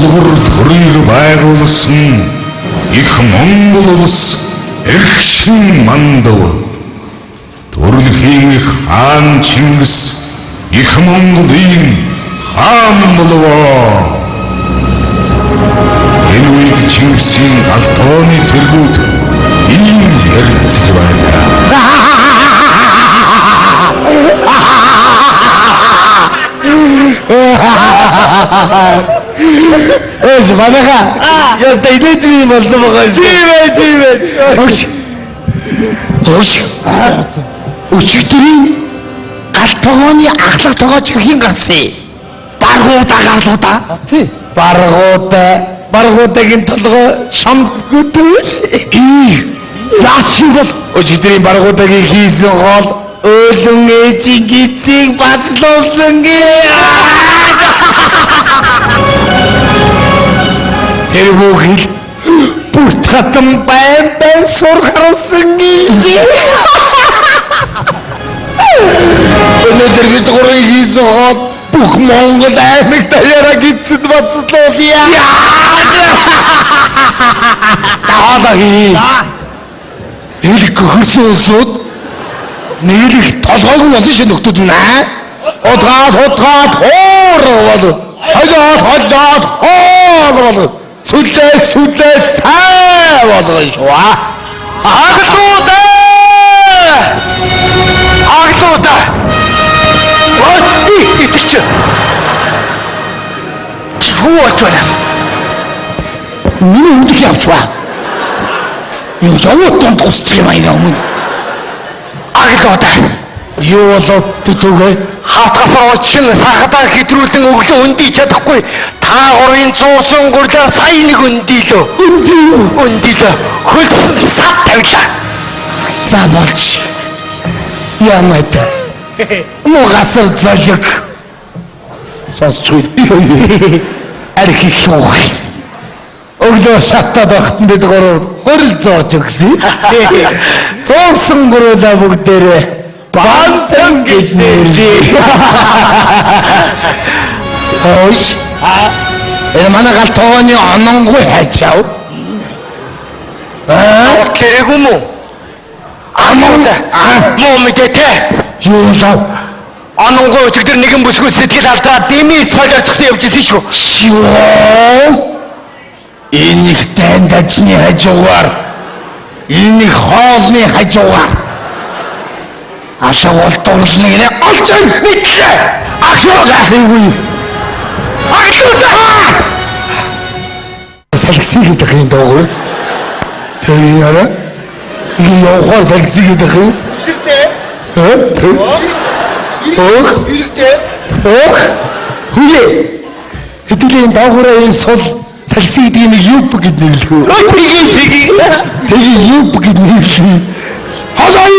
Улгар төрийг байгуулсан их Монгол улс эрхшин мандав. Төрөлхийн хаан Чингис их Монголын хаан болов. Энэ үед Чингисийн алтооны цэргүүд ийм ярилцж байна. Эс банаха. Я тэйдээ болдог байгаа. Тийм ээ. Ош. Өчигдрийн гал тогооны ахлах тогооч хэн гарсан? Баргуудаа гарлуудаа. Тий. Баргуудаагийн толгой шамгүдэл. Яачин бол өчигдрийн баргуудаагийн хийсэн гол өөлөн ээжийн гизийг батлуулсан гээ. Тэр бүхэл бүрт хатан байн сурхарсан гээ. Өнөөдөр гурван хийсэн гол бүх Монгол аймаг даяараа гизэд батлуулъя. Таадаги. Элэг хөрсөн улсууд нийлэх толгойг нь олж нөхдөд наа. Удгаад хоорвол. Хойдоод хоорвол. Сүлээ цаа болгоё шва. Агтуудаа. Вот итч. Чуут байна. Миний үдик явчваа. Юу зовоотон тусчих юм аа өмнө. Агтуудаа. Юу болоод түтүгээ хатгасаа очин сахадаа хэтрүүлэн өглөө өндөж чадахгүй. Та гурвын цуусан гурлаа сая нэг өндийлөө. Хөлсөн сат тавилаа. За болж. Ямайта. Мугасар зажиг. Сонсчгүй. Архих шуух. Өглөө шатаа багтан дэд гурил зоож өгсөн. Цуусан гурлаа бүгдээрээ бантан гэж нэрлээ. Хөөс. Манай гал тооны ононгүй хайчаав. Тэрэгүм үү? Муу мэдээ. Юу лав? Ононгүй өчигдөр нэгэн бүсгүй сэтгэл алдраа дэмий солиорчсон явжсэн шүү. Шөө. Энэ их тандачны хажуугаар. Энэ хоолны хажуугаар. Ашаавал дурлна гэнэ олж мэдлээ. Ахшуугаагүй. Ахшуудаа. Салхи гэдэг юм даа. Тэрийара. Явахаар салхи гэдэг юм. Шигтэй. Хүлээ. Хэдүүлээ даагаараа юм сул салхи гэдэг нь юп гэдэг нэрлэхүү. Тэгээ юп гэдэг нэрлэхүү. Хасай.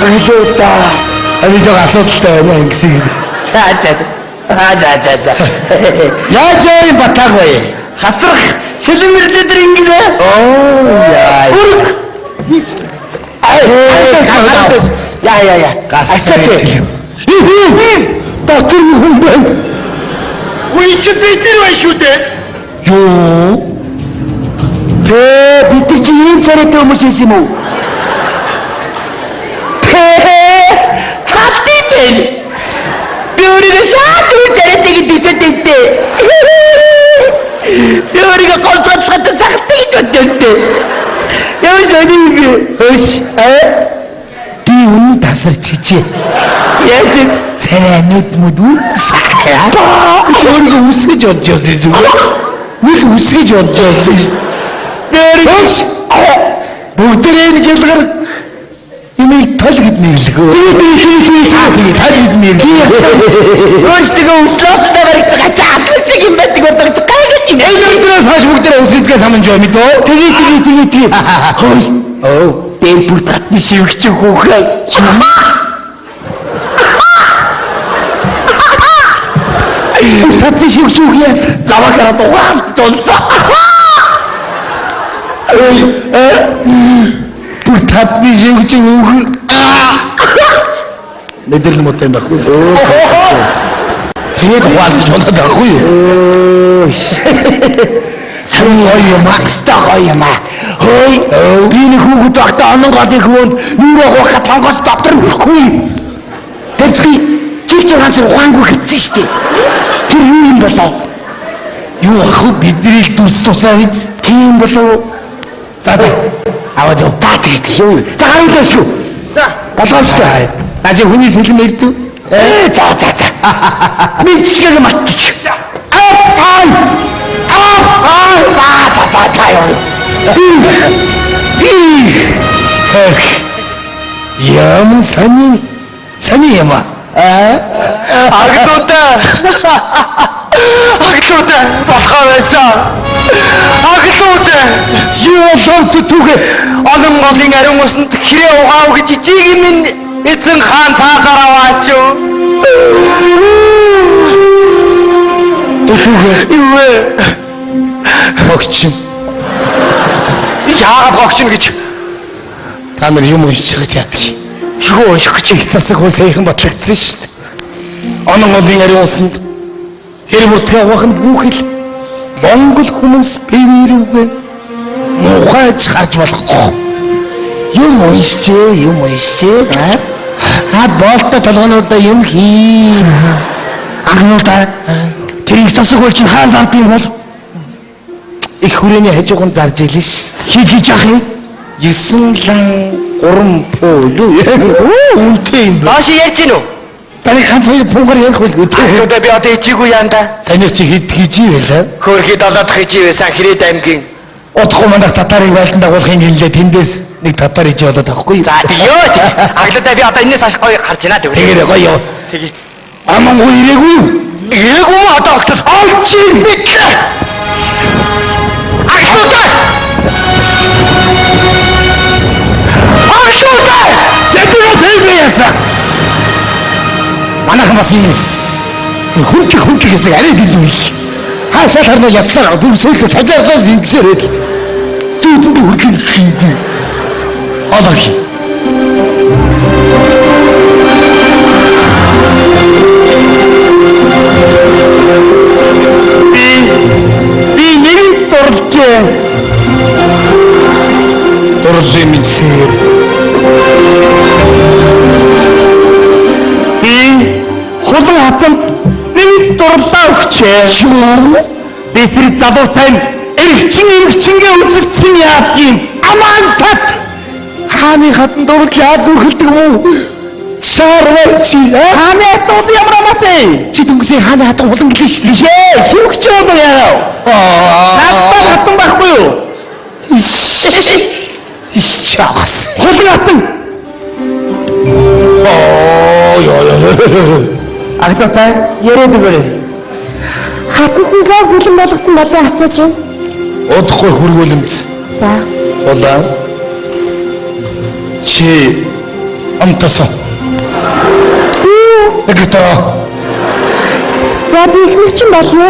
Ажуудаа. Авижаа асуудалтай байна гэсэн. Яаж юм батагвэ? Хасрах сэлмэрлэдэр ингэвэ. Яа. Яа. Ачаач. Доктор хүн байна. Үеч битэр бай шүү дээ. Юу? Бид чи ийм царайтай хүмүүс юм уу? Биорийг шат үтердэг дүсэдэгтэй. Биорийг концентрат цагтыг өдөртэй. Яа гэдэг хөш би үнэ тасарч хичээ. Яаж танайд мөдүү сахаа. Өөрийг үсгэж бодож байсан зүгээр. Үл үсгэж бодож байсан. Хөш бүгдээ нэг ялгар Имийг тал гэд нэрлэхөө. Тал гэд нэрлэхөө. Өөртөө условтай баригдгаа чаатсан юм байдаг одоо гайгаж юм. Эндээс хаш бүгдээ үсгэдгээ саманж байгаа мэт оо. Тэгээ. Хой. Бэн бүр татны шивгч хөөхөө. Татны шивгч хөөхөө. Лавакара тоогоо тонса. Бүр татны шивгч хөөхөө. Нэдэрл мотой байхгүй. Тэгээд ухаалдаж болоод байхгүй юу? Сайн гоё юм аа. Хөөе. Би нэг хүүхэд багтаа онон голын хөвөнд нүрээ хуухад тонгоос доктор өгөхгүй. Тэцхи чилж ганц ухаангүй хэвчээ штэ. Тэр юу юм болоо? Юу ах биднийг дүрс тусаа биз? Тийм болов. Аваад таа юу? Таараа шүү. За, болоостой. Ажи хүний сэлэм ирдүү. За. Мичгэл матч. Ям сани яма. Агтуудаа болохоо байсан. Агтуудаа юу болов түгэ олон голын ариун усанд хэрэг угаав гэж жиг минь эзэн хаан цаасаар аваач юу. Юу вэ? Хогчин. Яагаад хогчин гэж та нар юм уншиж яадаг. юу унших гэж засаг хөөсөйхэн батлагдсан шүү дээ. Онон голын ариун усанд хэрэг бүртгээ авахын бүхэл Монгол хүмүүс бивэрүүгээ мухаж гарч болохгүй. Юм уншчээ. Болтой толгоонуудаа юм хий. агнуудаа тэрийг засаг бол чинь хаан зард юм бол их хүрээний хажууганд зарж илээ ш. хийж яах юм? 9 лан 3 пол юу? Үнтэй юм. Бааш яаж гин үү? Таны ганц хоёр пунгар ярих байлгүй дээ. Одоо би одоо ичээгүй яанда. Таны чи хэд хийж ийлээ? Хөрхий долоод хийжээсэн Хэрээд аймгийн Утгах манайх татарыг байлдан дагуулахын гэлээ тэндээс нэг татар иж болоод авахгүй. За тийё. Аглаа би одоо энэс хаш гоё гарч байна тэгвэл. Тэгээд гоё. Тэгье. Амангу ирээгүй. Ирээгүй одоо огтод олчих бит. Агтуудаа! Ятгаа тэвэяса. Манайх бас юм. Хүнч гэсэн арай дэлгүү их. Хаашаа харна яцлаа бүр сөөлө сажаасаа ингэсээрээ. Түүнд үргэн хийдэ. Одоош. Би нэг дуржээ. Дуржээ минсээр. Би хулан хатанд нэг дурлаа өгчээ. Би тэр залуутай эргчингээ үзэлцсэн яад юм. Аман тат. Хааны хатан дурлж яад үргэлдэг юм уу? Шаарвайчи. Хааны хатууд ямар амаатай? Чи дүнгийн хааны хатан улан гэлээ шүү дээ. Шүгч юм яа. Надад хатан байхгүй юу? Ишчаас. Хулан хатан. Агтаатай яриад өгөөрэй. Хатантаа бүлэн болгосон болоо асууж юм. Удахгүй хөргүүлэмж. За. Улаан. Чи амтасан. Экэтэ. За би ихнэр чинь болно.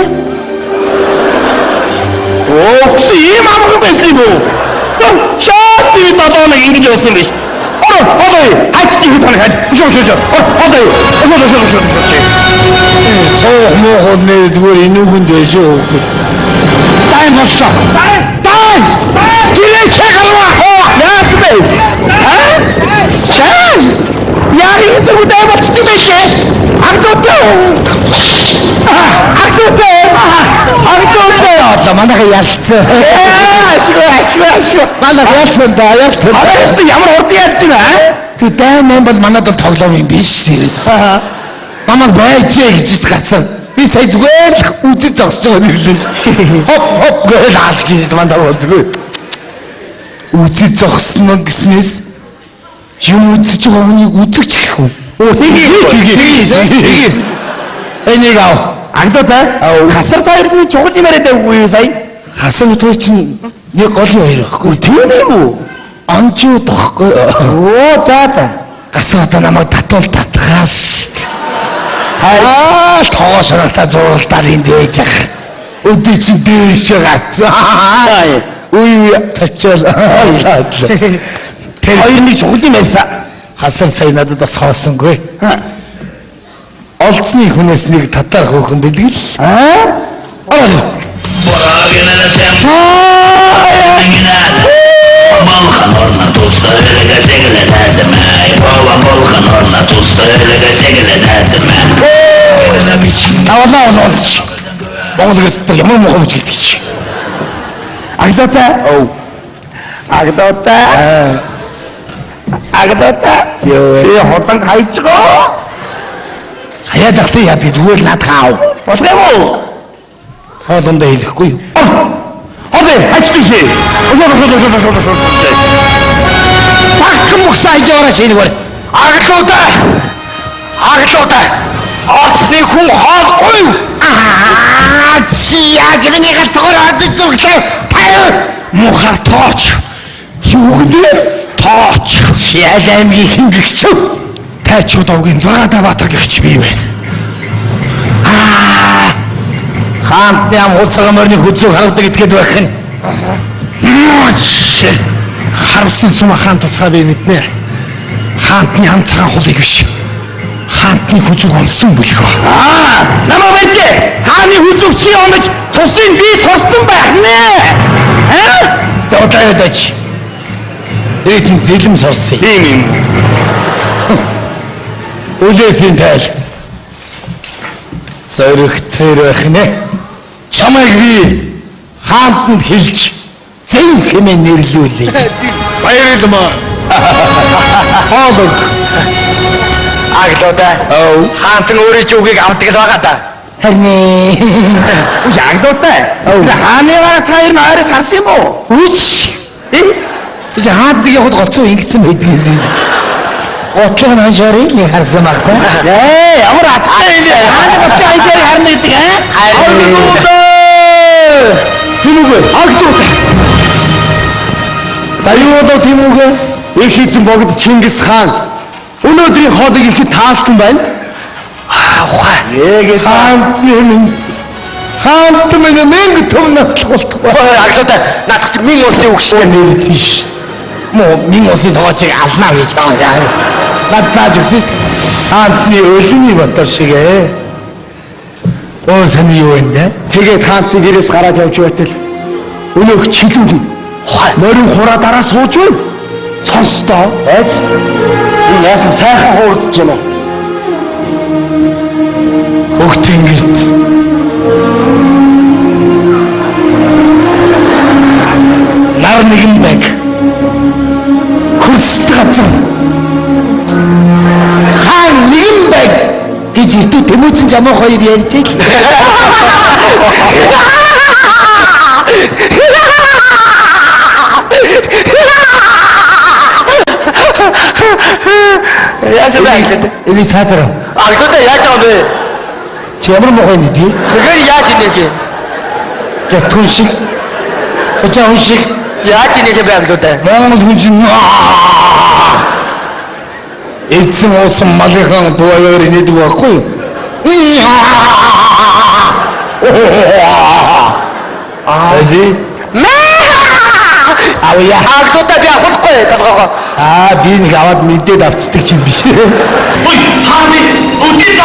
Оос ийм амгүй байсан юм уу? Шат би надад ингэж явсан биш. Отой ач чи хитэн хад. Шоо. Отой. Соо мохонны зүгээр инүүхэнд яшоо. Тай болсоо. Тай. Гэрээ чагалва. Яас бэ? Чаа. Яа ингэ үдээ болчих юм бэ? Агтуудаа. Одоо манайх ялцсан. Ашгүй. Манайх ялцсан да. Аваад ямар урд яаж байна? Тэг дайм бол манайд бол тоглоом юм биш тэрээс. Намайг байжээ гэж гацсан. Би сая зүгээр л үдэд зогсож байгаа юм лээ. Хоп гэж алж ирд мандаа болдгоо. Үдэд зогсон гэснээс юм үдэж байгаа хүнийг үдэгч гэх юм. Тэгээ. Энийг ав. Агдаа хасар таарны чухал юм яриад байггүй юу сая? Хасар тоо чинь нэг гол хоёр байхгүй. Тийм юм уу? Анчуу тоххой. За. Гасаад намайг татгаас. Тоосралта зурлалтаар энд ээж ах. Өдөр чинь дээш гарцсан. Үе тачаал. Тэр хоёрны чухал юм байсан. Хасан сая надад бас хоосонгүй. олцны хүнээс нэг татар хөөхөн бэлгэл. Молхан орна туста элега сегле надмай. Бова молхан орна туста элега сегле надмай. Аваа нооч. Монголд ямар мохом гэж чи. Агдата. Агдата. Агдата. Ёо хотан хайчгоо. Хаяа дахтай яа би зүгээр над хаав. Болов. Хоолондоо хэлэхгүй юу? Хөөе, ачтгий. Багт мөхсай жаарч ийгвэр. Аглуудаа. Орцны хүн хоолгүй. Чи яаж миний галтгаар оддогтэй. Мухар тооч. Юуглээ? Тооч. Шиалаймгийн хингэгч. Тайчууд овгийн Дургаада Баатар гэгч бий вэ? Хаант ям хуцаг мөрний хүзүүг харагдаг гэдгээд байх нь. Харсан сум хаан тусгаа би мэднэ. Хаантны хамцаан хулыг биш. Хаантны хүзүүг олсон бүлгөө. Намаа бэлээ. Хааны хүзүүг чи омж тусын би туссан байх нэ. Додооч. Эдийн зэлэм сорсон. Тийм. Үлээсийн тайл. Зоригтэр байх нэ. Чамайг би хаантанд хэлж зөв хэмээн нэрлүүлээ. Баярлалаа. Хоолог. Аглуудаа. Хаантан өөрөө ч үгийг авдаг л байгаа да. Харин Аглуудаа. Хааныг таяр нойроос харсан юм уу? Үгүй. Хаантыг яваад гоцоо ингэсэн байдгийг. Гоцоо нажарыг нэг харсан баг та. Ямар атаа юм бэ? Хааныг гоцоо аяар харна гэдэг Тимүгэ, Аглуудаа. Даюудаа Тимүгэ их эзэн богд Чингис хаан өнөөдрийн хоолыг ихэд таалсан байна. Яг хаант минь мэнг төмнөс болтгоо. Аглуудаа надад чи минь улсын үгшээ нэр тийш. Мо минь улсын тоочийг алнаа гэж байгаа. Надад зүгс хаантны өлмий батар шигээ. Оосан юу вэ? Тэгээд хаантны гэрээс гараад явж байтал өнөөх чилүүл морин хураа дараа сууж байна. Сонсдоо айц. Энэ яасан сайхан хуурдж байна. Хөгтийн гэрт нар нэгэн байг. Хөрсд газар. Хаан нэгэн байг гэж иртүү Тэмүүцэн Жамаа хоёр ярьж. Яаж байна? Эний таатар. Аглуудаа яаж байгаа бэ? Чи ямар мохой нэг тий? Тэгэхээр яаж инех юм? Гэтүн шиг. Өчөө шиг яаж инех бэ аглуудаа? Монгол хүн чинь эцэн уусан малынхан дугаар инедэг байхгүй юу? Авья хаалтуудаа би авахгүй толгоогоо. Би нэг аваад мэдээд авцдаг чинь биш. Ой, хааны өдөрт